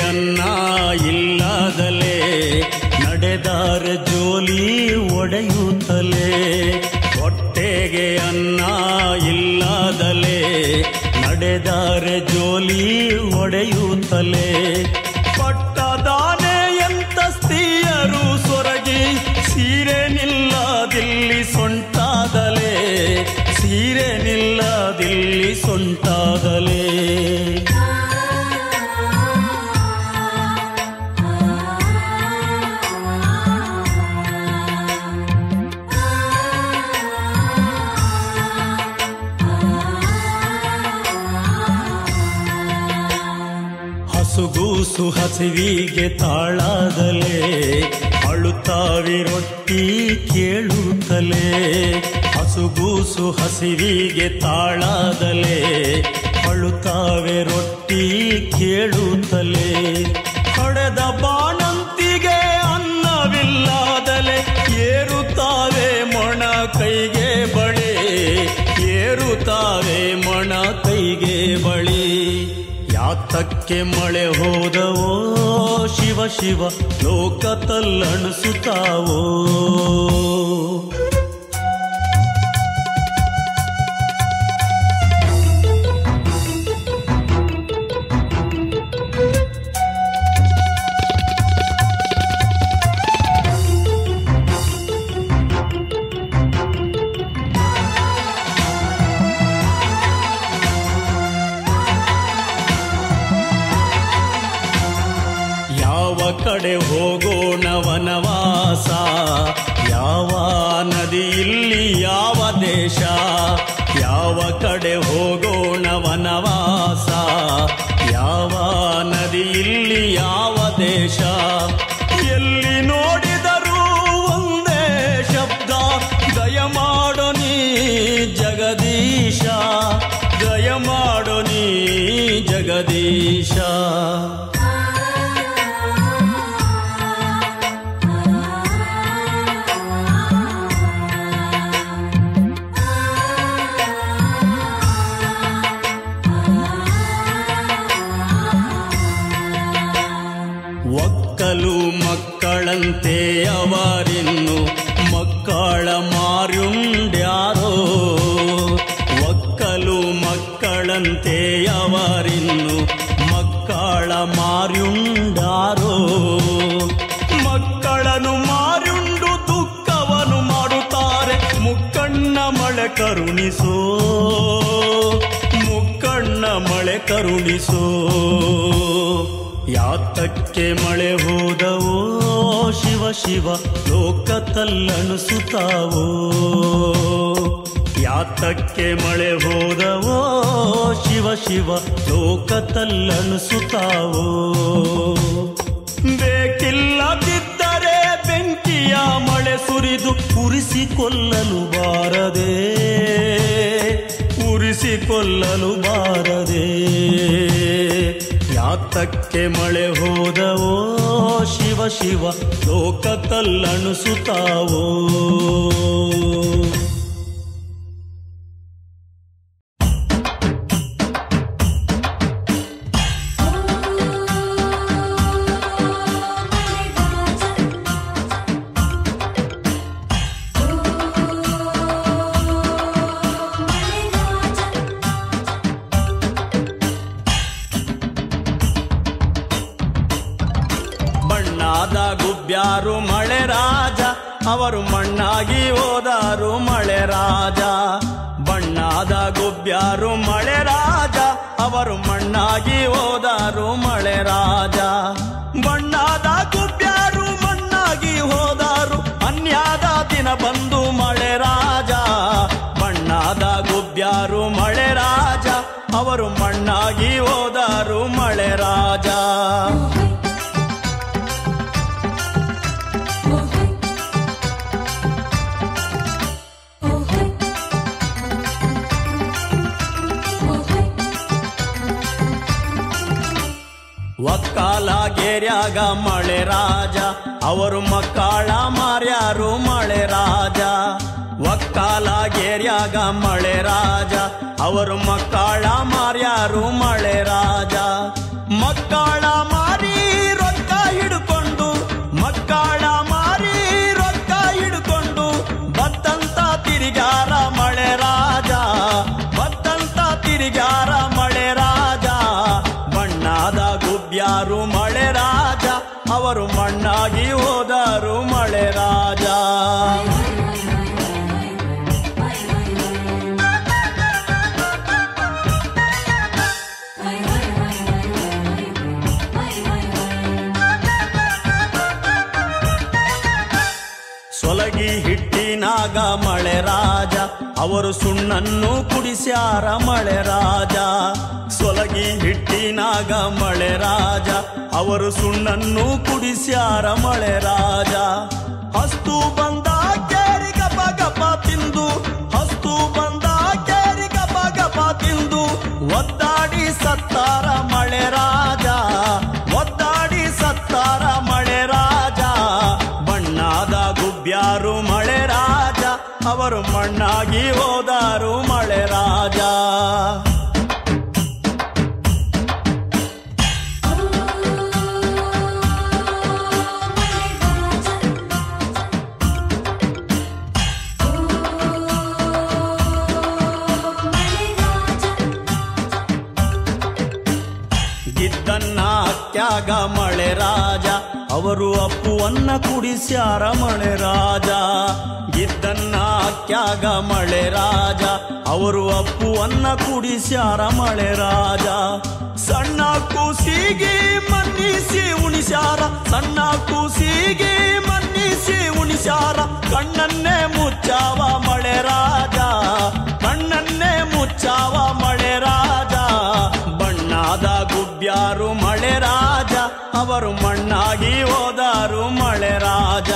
ಅನ್ನ ಇಲ್ಲದಲೇ ನಡೆದಾರ ಜೋಲಿ ಒಡೆಯುತ್ತಲೇ ಹೊಟ್ಟೆಗೆ ಅನ್ನ ಇಲ್ಲದಲೇ ನಡೆದಾರ ಜೋಲಿ ಒಡೆಯುತ್ತಲೇ ಪಟ್ಟದಾನೆ ಎಂತ ಸ್ತ್ರೀಯರು ಸೊರಗಿ ಸೀರೆ ನಿಲ್ಲದಿಲ್ಲಿ ಸೊಂಟಾದಲೇ ಸೀರೆ ನಿಲ್ಲದಿಲ್ಲಿ ಸೊಂಟಾದಲೇ ಹಸುಗೂಸು ಹಸಿವಿಗೆ ತಾಳಾದಲೇ ಅಳುತ್ತಾವೆ ರೊಟ್ಟಿ ಕೇಳುತ್ತಲೇ ಹಸುಗೂಸು ಹಸಿವಿಗೆ ತಾಳಾದಲೇ ಅಳುತ್ತಾವೆ ರೊಟ್ಟಿ ಕೇಳುತ್ತಲೇ ಹೊಡೆದ ಬಾಣಂತಿಗೆ ಅನ್ನವಿಲ್ಲದಲೇ ಏರುತ್ತಾವೆ ಮೊಣ ಕೈಗೆ ಬಳೆ ಏರುತ್ತಾವೆ ಮೊಣ ಕೈಗೆ ಬಳಿ ಯಾತಕ್ಕೆ ಮಳೆ ಹೋದವೋ ಶಿವ ಶಿವ ಲೋಕ ತಲ್ಲಣಿಸುತ್ತಾವೋ ಕಡೆ ಹೋಗೋಣ ವನವಾಸ, ಯಾವ ನದಿ ಇಲ್ಲಿ ಯಾವ ದೇಶ, ಯಾವ ಕಡೆ ಹೋಗೋಣ ವನವಾಸ, ಯಾವ ನದಿ ಇಲ್ಲಿ ಯಾವ ದೇಶ. ಎಲ್ಲಿ ನೋಡಿದರೂ ಒಂದೇ ಶಬ್ದ, ದಯಮಾಡು ನೀ ಜಗದೀಶ, ದಯಮಾಡು ನೀ ಜಗದೀಶ. ಒಕ್ಕಲು ಮಕ್ಕಳಂತೆ ಅವರಿನ್ನು ಮಕ್ಕಳ ಮಾರ್ಯುಂಡ್ಯಾರೋ, ಒಕ್ಕಲು ಮಕ್ಕಳಂತೆ ಅವರಿನ್ನು ಮಕ್ಕಳ ಮಾರ್ಯುಂಡಾರೋ. ಮಕ್ಕಳನ್ನು ಮಾರ್ಯುಂಡು ದುಃಖವನ್ನು ಮಾಡುತ್ತಾರೆ, ಮುಕ್ಕಣ್ಣ ಮಳೆ ಕರುಣಿಸೋ, ಮುಕ್ಕಣ್ಣ ಮಳೆ ಕರುಣಿಸೋ. ಯಾತಕ್ಕೆ ಮಳೆ ಹೋದವೋ ಶಿವ ಶಿವ ಲೋಕ ತಲ್ಲಣಿಸುತ್ತಾವೋ, ಯಾತಕ್ಕೆ ಮಳೆ ಹೋದವೋ ಶಿವ ಶಿವ ಲೋಕ ತಲ್ಲಣಿಸುತ್ತಾವೋ. ಬೇಕಿಲ್ಲದಿದ್ದರೆ ಬೆಂಕಿಯ ಮಳೆ ಸುರಿದು ಉರಿಸಿಕೊಳ್ಳಲು ಬಾರದೆ, ಉರಿಸಿಕೊಳ್ಳಲು ಬಾರದೆ. ಯಾತಕ್ಕೆ ಮಳೆ ಹೋದವೋ ಶಿವ ಶಿವ ಲೋಕ ತಲ್ಲಣಿಸುತ್ತಾವೋ. ಗುಬ್ಬ್ಯಾರು ಮಳೆ ರಾಜ, ಅವರು ಮಣ್ಣಾಗಿ ಹೋದಾರು ಮಳೆ ರಾಜ. ಬಣ್ಣಾದ ಗುಬ್ಬ್ಯಾರು ಮಳೆ ರಾಜ, ಅವರು ಮಣ್ಣಾಗಿ ಹೋದಾರು ಮಳೆ ರಾಜ. ಬಣ್ಣಾದ ಗುಬ್ಬ್ಯಾರು ಮಣ್ಣಾಗಿ ಹೋದಾರು, ಅನ್ಯಾದ ದಿನ ಬಂದು ಮಳೆ ರಾಜ. ಬಣ್ಣಾದ ಗುಬ್ಬ್ಯಾರು ಮಳೆ ರಾಜ, ಅವರು ಮಣ್ಣಾಗಿ ಹೋದಾರು ಮಳೆ ರಾಜ. ಒಕ್ಕಾಲ ಗೇರ್ಯಾಗ ಮಳೆ ರಾಜ, ಅವರು ಮಕ್ಕಳ ಮಾರ್ಯಾರು ಮಳೆ ರಾಜ. ಒಕ್ಕಾಲ ಗೇರ್ಯಾಗ ಮಳೆ ರಾಜ, ಅವರು ಮಕ್ಕಳ ಮಾರ್ಯಾರು ಮಳೆ ರಾಜ. ಮಕ್ಕಳ ಮಾರಿ ರೊಕ್ಕ ಹಿಡ್ಕೊಂಡು, ಮಕ್ಕಳ ಮಾರಿ ರೊಕ್ಕ ಹಿಡ್ಕೊಂಡು ಬತ್ತಂತ ತಿರುಗಾರ ಮಳೆ ರಾಜ, ಬತ್ತಂತ ತಿರುಗಾರ ಮಳೆ ರಾಜ. ಬಣ್ಣಾದ ಗುಬ್ಬ್ಯಾರು ಮಳೆ ರಾಜ, ಅವರು ಮಣ್ಣಾಗಿ ಹೋದರು ಮಳೆ ರಾಜ. ಸೊಲಗಿ ಹಿಟ್ಟಿನಾಗ ಮಳೆ ರಾಜ, ಅವರು ಸುಣ್ಣನ್ನು ಕುಡಿಸ್ಯಾರ ಮಳೆ ರಾಜ. ಸೊಲಗಿ ಹಿಟ್ಟಿನಾಗ ಮಳೆ ರಾಜ, ಅವರು ಸುಣ್ಣನ್ನು ಕುಡಿಸ್ಯಾರ ಮಳೆ ರಾಜ. ಹಸ್ತು ಬಂದ ಕೇರಿ ಗಪ ಗಪ ತಿಂದು, ಹಸ್ತು ಬಂದ ಕೇರಿ ಗಪ ಗಪ ತಿಂದು ಒದ್ದಾಡಿ ಸತ್ತಾರ ಮಳೆ ರಾಜ, ಒದ್ದಾಡಿ ಸತ್ತಾರ ಮಳೆ ರಾಜ. ಬಣ್ಣಾದ ಗುಬ್ಬ್ಯಾರು ಮಳೆ ರಾಜ, ಅವರು ಮಣ್ಣಾಗಿ ಹೋದಾರು ಮಳೆ ರಾಜ. ಗಿದ್ದನ್ನ ಅಕ್ಕ್ಯಾಗ ಮಳೆ ರಾಜ, ಅವರು ಅಪ್ಪುವನ್ನ ಕುಡಿಸ್ಯಾರ ಮಳೆ ರಾಜ. ಇದ್ದನ್ನ ಅಕ್ಯಾಗ ಮಳೆ ರಾಜ ಅವರು ಅಪ್ಪುವನ್ನ ಕುಡಿಸ್ಯಾರ ಮಳೆ ರಾಜ ಸಣ್ಣ ಕೂಸಿಗೆ ಮನ್ನಿಸಿ ಉಣಿಸ್ಯಾರ ಸಣ್ಣ ಕೂಸಿಗೆ ಮನ್ನಿಸಿ ಉಣಿಸ್ಯಾರ ಕಣ್ಣನ್ನೇ ಮುಚ್ಚಾವ ಮಳೆ ರಾಜ ಕಣ್ಣನ್ನೇ ಮುಚ್ಚಾವ ಮಳೆ ರಾಜ ಬಣ್ಣದ ಗುಬ್ಬ್ಯಾರು ಮಳೆ ರಾಜ ಅವರು ಮಣ್ಣಾಗಿ ಹೋದಾರು ಮಳೆ ರಾಜ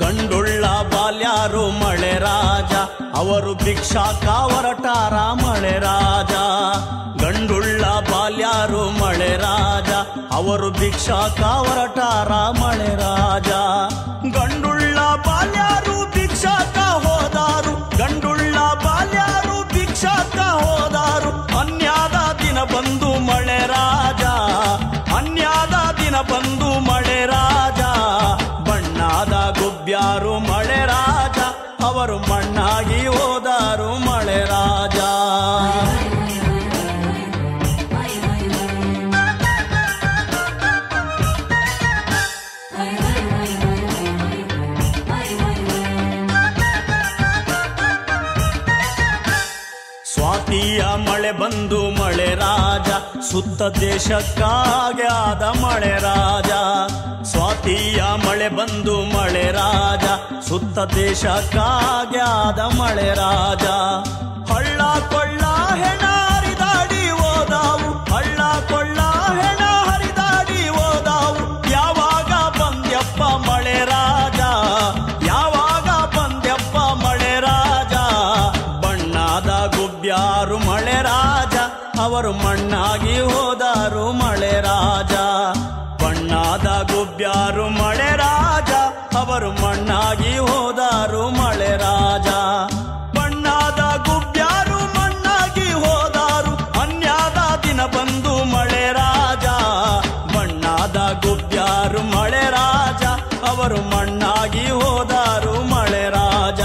ಗಂಡುಳ್ಳ ಬಾಲ್ಯಾರು ಮಳೆ ರಾಜ ಅವರು ಭಿಕ್ಷಾಕ ಹೊರಟಾರ ಮಳೆ ರಾಜ ಗಂಡುಳ್ಳ ಬಾಲ್ಯಾರು ಮಳೆ ರಾಜ ಅವರು ಭಿಕ್ಷಾಕ ಹೊರಟಾರ ಮಳೆ ರಾಜ ಗಂಡುಳ್ಳ ಬಾಲ್ಯಾರು ಭಿಕ್ಷಾಕ ಹೋದಾರು ಗಂಡುಳ್ಳ ಬಾಲ್ಯಾರು ಭಿಕ್ಷಾಕ ಹೋದಾರು ಅನ್ಯಾದ ದಿನ ಬಂದು ಮಳೆ ರಾಜ ಅನ್ಯಾದ ದಿನ ಬಂದು ಮಳೆ ರಾಜ ಬಣ್ಣದ ಗುಬ್ಬ್ಯಾರು ಮಳೆ ರಾಜ ಅವರು ಮಣ್ಣಾಗಿ ಹೋದಾರು ಮಳೆ ರಾಜ ಸ್ವಾತಿಯ ಮಳೆ ಬಂದು ಮಳೆ ರಾಜ ಸುತ್ತ ದೇಶಕ್ಕಾಗ್ಯಾದ ಮಳೆ ರಾಜ ಸ್ವಾತಿಯ ಮಳೆ ಬಂದು ಮಳೆ ರಾಜ ಸುತ್ತ ದೇಶಕ್ಕಾಗ್ಯಾದ ಮಳೆ ರಾಜ ಹಳ್ಳ ಕೊಳ್ಳ ಹೆಣ ಹರಿದಾಡಿ ಹೋದಾವು ಹಳ್ಳ ಕೊಳ್ಳ ಹೆಣ ಹರಿದಾಡಿ ಹೋದಾವು ಯಾವಾಗ ಬಂದ್ಯಪ್ಪ ಮಳೆ ರಾಜ ಯಾವಾಗ ಬಂದ್ಯಪ್ಪ ಮಳೆ ರಾಜ ಬಣ್ಣದ ಗುಬ್ಬ್ಯಾರು ಮಳೆ ರಾಜ ಅವರು ಮಣ್ಣಾಗಿ ಹೋದಾರು ಮಳೆ ರಾಜ ಬಣ್ಣದ ಗುಬ್ಬ್ಯಾರು ಮಳೆ ರಾಜ ಅವರು ಮಣ್ಣಾಗಿ ಹೋದಾರು ಮಳೆ ರಾಜ ಬಣ್ಣದ ಗುಬ್ಬ್ಯಾರು ಮಣ್ಣಾಗಿ ಹೋದಾರು ಅನ್ಯಾದ ದಿನ ಬಂದು ಮಳೆ ರಾಜ ಬಣ್ಣದ ಗುಬ್ಬ್ಯಾರು ಮಳೆ ರಾಜ ಅವರು ಮಣ್ಣಾಗಿ ಹೋದಾರು ಮಳೆ ರಾಜ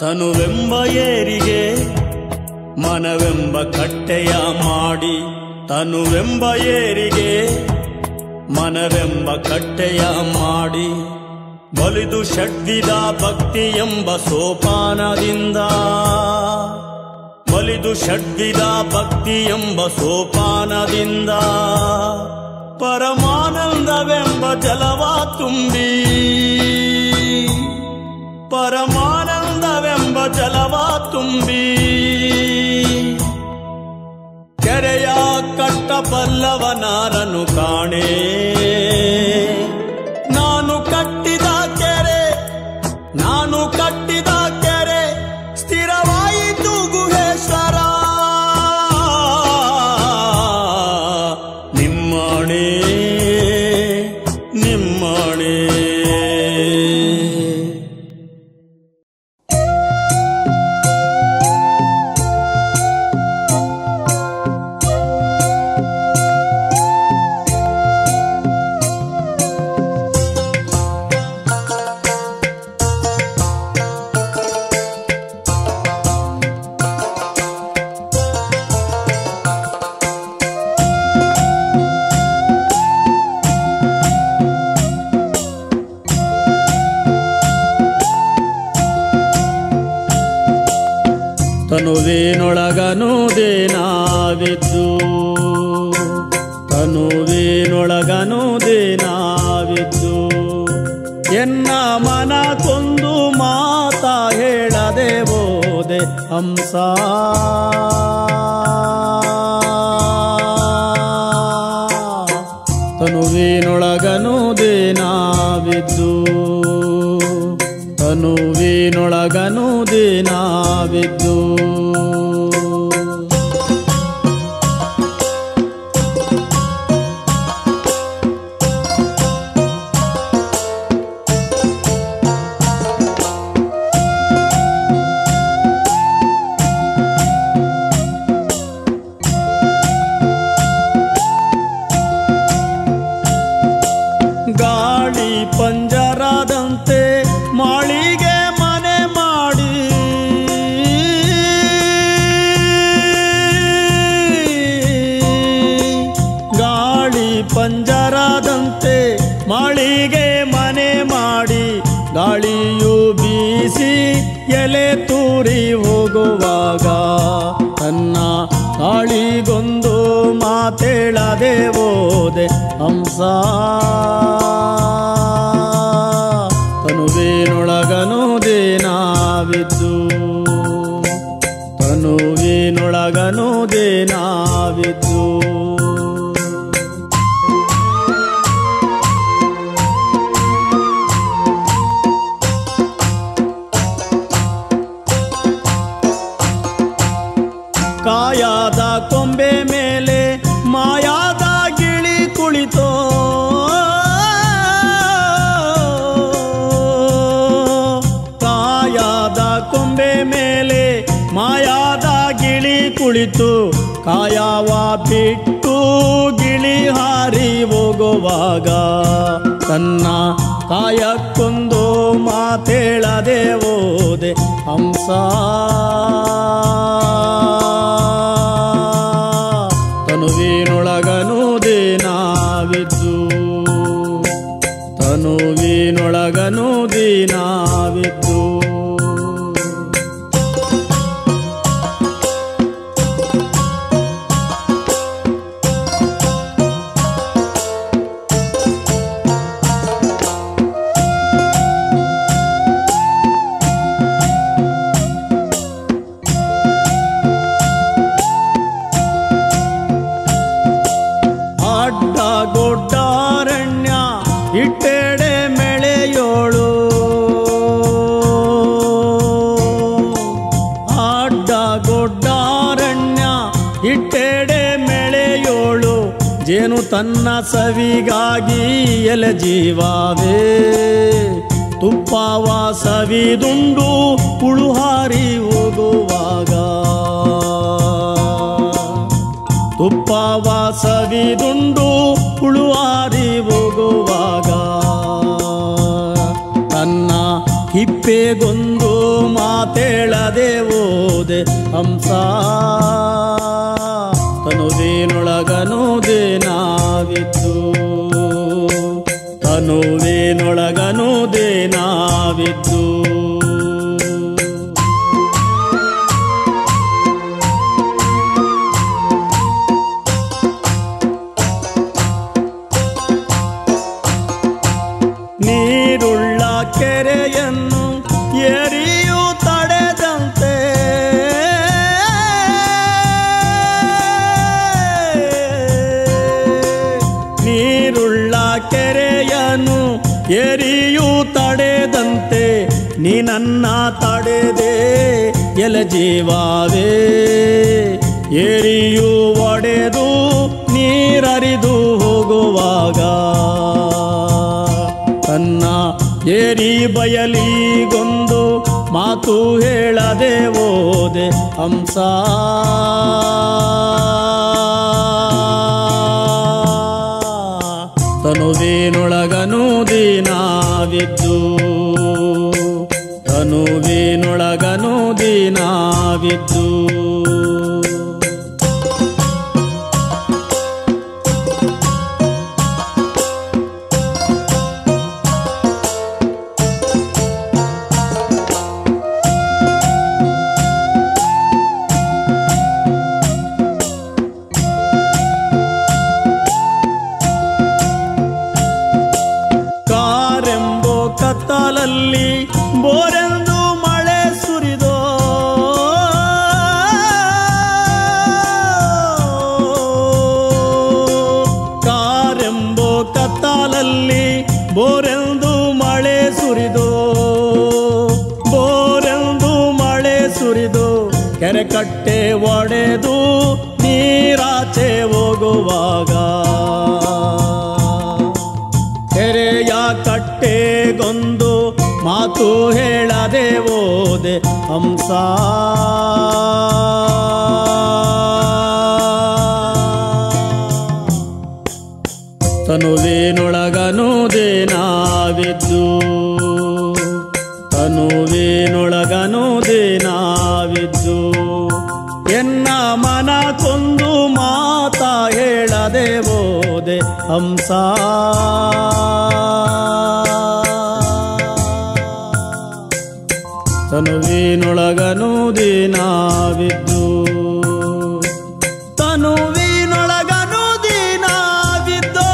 ತನುವೆಂಬ ಏರಿಗೆ ಮನವೆಂಬ ಕಟ್ಟೆಯ ಮಾಡಿ ತನುವೆಂಬ ಏರಿಗೆ ಮನವೆಂಬ ಕಟ್ಟೆಯ ಮಾಡಿ ಬಲಿದು ಷಡ್ವಿಧ ಭಕ್ತಿ ಎಂಬ ಸೋಪಾನದಿಂದ ಬಲಿದು ಷಡ್ವಿಧ ಭಕ್ತಿ ಎಂಬ ಸೋಪಾನದಿಂದ ಪರಮಾನಂದವೆಂಬ ಜಲವ ತುಂಬಿ ಪರಮಾನಂದವೆಂಬ ಜಲವ ತುಂಬಿ ಕೆರೆಯ ಕಟ್ಟಬಲ್ಲವನಾರನು ಕಾಣೆ ನಾನು ಕಟ್ಟಿದ ಕೆರೆ ನಾನು ಕಟ್ಟಿದ ಕೆರೆ ಸ್ಥಿರವಾಯಿತು ಗುಹೇಶ್ವರ ನಿಮ್ಮಣೆ ನಿಮ್ಮಣೆ ತನುವೇನೊಳಗನುದೇನಾವಿದ್ದು ತನುವೇನೊಳಗನುದೇನಾವಿದ್ದು ಎನ್ನ ಮನ ಕೊಂದು ಮಾತ ಹೇಳದೆ ಬೋದೆ ಹಂಸ ತನುವೇನೊಳಗನುದೇನಾವಿದ್ದು ತನುವಿನೊಳಗನು ದಿನವಿದ್ದು ಗಾಳಿ ಪಂಜರದಂತೆ ಮಾಳಿಗೆ ಮನೆ ಮಾಡಿ ಗಾಳಿ ಪಂಜರದಂತೆ ಮಾಳಿಗೆ ಮನೆ ಮಾಡಿ ಗಾಳಿಯು ಬೀಸಿ ಎಲೆ ತೂರಿ ಹೋಗುವಾಗ ತನ್ನ ಗಾಳಿಗೊಂದು ಮಾತೇಳದೆ ಹೋದೆ ಹಂಸ ತನುವಿನೊಳಗನು ದಿನವಿದ್ದು ತನುವಿನೊಳಗನು ದಿನವಿದ್ದು ಕಾಯಾದ ಕೊಂಬೆ ಮೇಲೆ ಮಾಯಾದ ಗಿಳಿ ಕುಳಿತೋ ಕಾಯಾದ ಕೊಂಬೆ ಮೇಲೆ ಮಾಯಾದ ಗಿಳಿ ಕುಳಿತು ಕಾಯವ ಬಿಟ್ಟು ಗಿಳಿ ಹಾರಿ ಹೋಗುವಾಗ ತನ್ನ ಕಾಯಕ್ಕೊಂದು ಮಾತೇಳದೆ ಹೋದೆ ಹಂಸ ತನುವಿನೊಳಗನು ದಿನವಿದ್ದು ತನುವಿನೊಳಗನು ದಿನವಿದ್ದು ಗೊಡ್ಡಾರಣ್ಯ ಇಟ್ಟೆಡೆ ಮೆಳೆಯೋಳು ಅಡ್ಡ ಗೊಡ್ಡಾರಣ್ಯ ಇಟ್ಟೆಡೆ ಮೆಳೆಯೋಳು ಜೇನು ತನ್ನ ಸವಿಗಾಗಿ ಎಲೆ ಜೀವವೇ ತುಪ್ಪವ ಸವಿದುಂಡು ಹುಳುಹಾರಿ ಹೋಗುವಾಗ ತುಪ್ಪವ ಸವಿದುಂಡು ಹುಳುವಾರಿ ಹೋಗುವಾಗ ತನ್ನ ಹಿಪ್ಪೆಗೊಂದು ಮಾತೇಳದೆ ಹೋದೆ ಹಂಸ ತನುವಿನೊಳಗನು ದಿನವಿದ್ದು ತನುವಿನೊಳಗನು ದಿನವಿದ್ದು ನೀರುಳ್ಳ ಕೆರೆಯನ್ನು ಏರಿಯು ತಡೆದಂತೆ ನೀರುಳ್ಳ ಕೆರೆಯನ್ನು ಏರಿಯು ತಡೆದಂತೆ ನೀ ನನ್ನ ತಡೆದೆ ಎಲೆ ಜೀವವೇ ಏರಿಯು ಒಡೆದು ನೀರರಿದು ಹೋಗುವಾಗ ತನ್ನ ಏರಿ ಬಯಲಿಗೊಂದು ಮಾತು ಹೇಳದೆ ಹೋದೆ ಹಂಸ ತನುವಿನೊಳಗನು ದಿನವಿದ್ದು ತನುವಿನೊಳಗನು ದಿನವಿದ್ದು ಕತ್ತಲಲ್ಲಿ ಬೋರೆಂದು ಮಳೆ ಸುರಿದೋ ಮೇಲೆ ಕಟ್ಟೆ ಒಡೆದು ನೀರಾಚೆ ಹೋಗುವಾಗ ಕೆರೆಯ ಕಟ್ಟೆಗೊಂದು ಮಾತು ಹೇಳದೆ ಹೋದೆ ಹಂಸ. ತನುವಿನೊಳಗನುದೇನಾವಿದ್ದು ತನುವಿನೊಳಗನುದೇನಾವಿದ್ದು ಎನ್ನ ಮನ ಕೊಂದು ಮಾತ ಹೇಳದೆ ಹೋದೆ ಹಂಸ. ತನುವಿನೊಳಗನುದೇನಾವಿದ್ದು ತನುವಿನೊಳಗನುದೇನಾವಿದ್ದು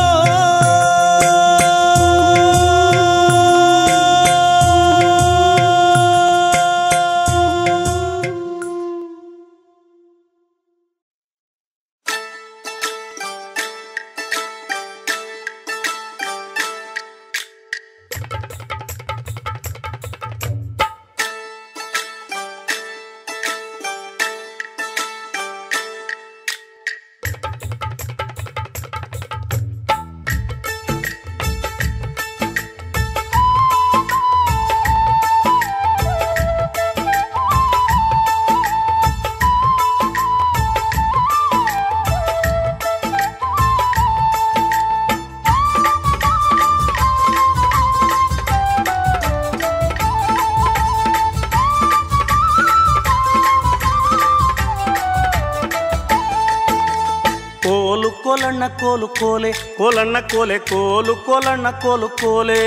ಕೋಲಣ್ಣ ಕೋಲು ಕೋಲೆ ಕೋಲಣ್ಣ ಕೋಲೆ ಕೋಲು ಕೋಲಣ್ಣ ಕೋಲು ಕೋಲೆ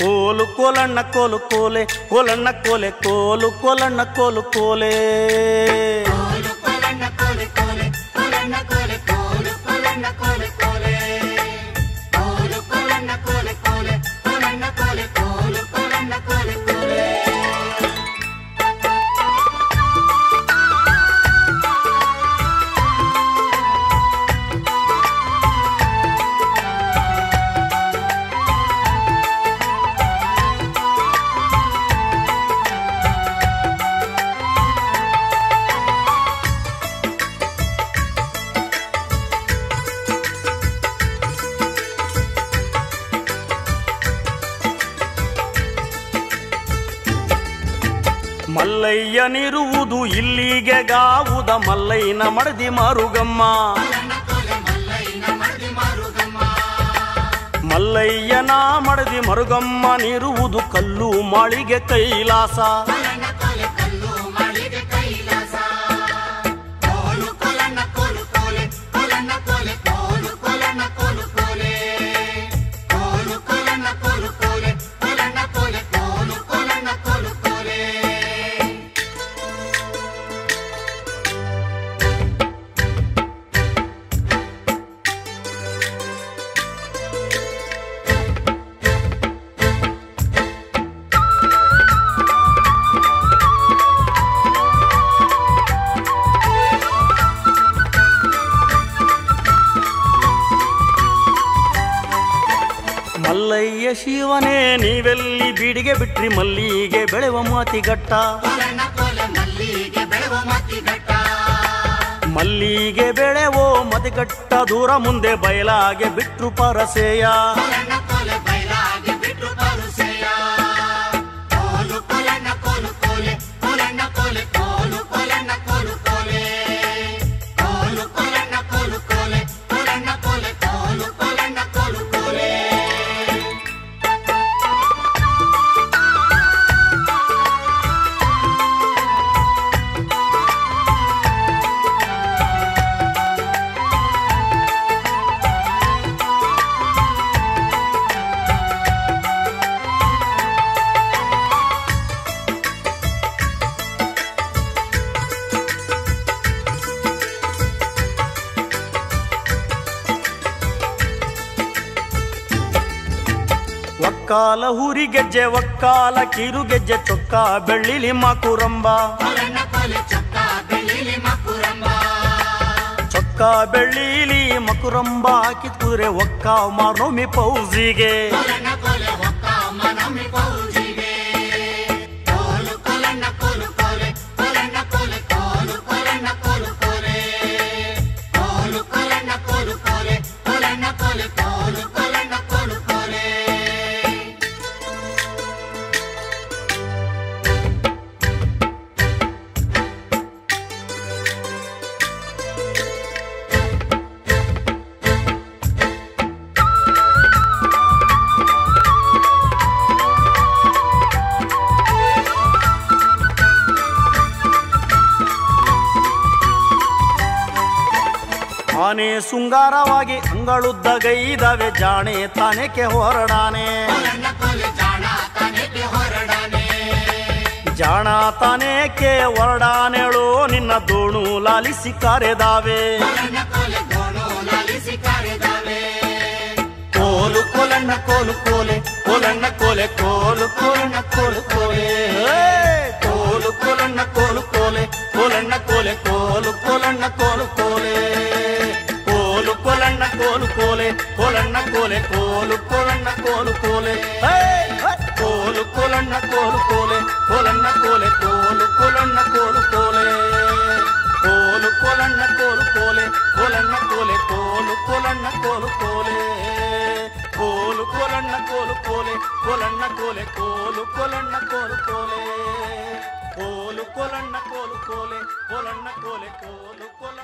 ಕೋಲು ಕೋಲಣ್ಣ ಕೋಲು ಕೋಲೆ ಕೋಲಣ್ಣ ಕೋಲೆ ಕೋಲು ಕೋಲಣ್ಣ ಕೋಲು ಕೋಲೆ ಮಲ್ಲಯ್ಯನಿರುವುದು ಇಲ್ಲಿಗೆ ಗಾವುದ ಮಲ್ಲಯ್ಯನ ಮಡದಿ ಮಾರುಗಮ್ಮ ಮಲ್ಲಯ್ಯನ ಮಡದಿ ಮರುಗಮ್ಮನಿರುವುದು ಕಲ್ಲು ಮಾಳಿಗೆ ಕೈಲಾಸ ಮಲ್ಲಯ್ಯ ಶಿವನೇ ನೀವೆಲ್ಲಿ ಬೀಡಿಗೆ ಬಿಟ್ರಿ ಮಲ್ಲಿಗೆ ಬೆಳೆವ ಮಾತಿಗಟ್ಟ ಮಲ್ಲಿಗೆ ಬೆಳೆವೋ ಮತಿಗಟ್ಟ ದೂರ ಮುಂದೆ ಬಯಲಾಗೆ ಬಿಟ್ರು ಪರಸೆಯ ಒಕ್ಕಾಲ ಹುರಿ ಗೆಜ್ಜೆ ಒಕ್ಕಾಲ ಕಿರು ಗೆಜ್ಜೆ ಚೊಕ್ಕ ಬೆಳ್ಳಿಲಿ ಮಾಕುರಂಬ ಚೊಕ್ಕ ಬೆಳ್ಳಿಲಿ ಮಕುರಂಬ ಹಾಕಿದ್ರೆ ಒಕ್ಕ ಮಾನೋಮಿ ಪೌಜಿಗೆ ಆನೆ ಶೃಂಗಾರವಾಗಿ ಅಂಗಳುದ್ದಗೈದವೆ ಜಾಣೆ ತಾನೇಕೆ ಹೊರಡಾನೆ ಜಾಣ ತಾನೇಕೆ ಹೊರಡಾನೆಳು ನಿನ್ನ ದೋಣು ಲಾಲಿಸಿ ಕರೆದಾವೆ ಕೋಲು ಕೋಲಣ್ಣ ಕೋಲು ಕೋಲೆ ಕೋಲಣ್ಣ ಕೋಲೆ ಕೋಲು ಕೋಲಣ್ಣ ಕೋಲು ಕೋಲೆ ಕೋಲು ಕೋಲಣ್ಣ ಕೋಲು ಕೋಲೆ ಕೋಲಣ್ಣ ಕೋಲೆ ಕೋಲು ಕೋಲಣ್ಣ ಕೋಲು ಕೋಲೆ ಕೋಲು ಕೋಲಣ್ಣ ಕೋಲು ಕೋಲೆ ಕೋಲಣ್ಣ ಕೋಲೆ ಕೋಲು ಕೋಲಣ್ಣ ಕೋಲು ಕೋಲೆ ಕೋಲು ಕೋಲಣ್ಣ ಕೋಲು ಕೋಲೆ ಕೋಲಣ್ಣ ಕೋಲೆ ಕೋಲು ಕೋಲಣ್ಣ ಕೋಲು ಕೋಲೆ ಕೋಲು ಕೋಲಣ್ಣ ಕೋಲು ಕೋಲೆ ಕೋಲಣ್ಣ ಕೋಲೆ ಕೋಲು ಕೋಲಣ್ಣ ಕೋಲು ಕೋಲೆ ಕೋಲು ಕೋಲಣ್ಣ ಕೋಲು ಕೋಲೆ ಕೋಲಣ್ಣ ಕೋಲೆ ಕೋಲು ಕೋಲಣ್ಣ ಕೋಲು ಕೋಲೆ ಕೋಲು ಕೋಲಣ್ಣ ಕೋಲು ಕೋಲೆ ಕೋಲಣ್ಣ ಕೋಲೆ ಕೋಲು ಕೋಲ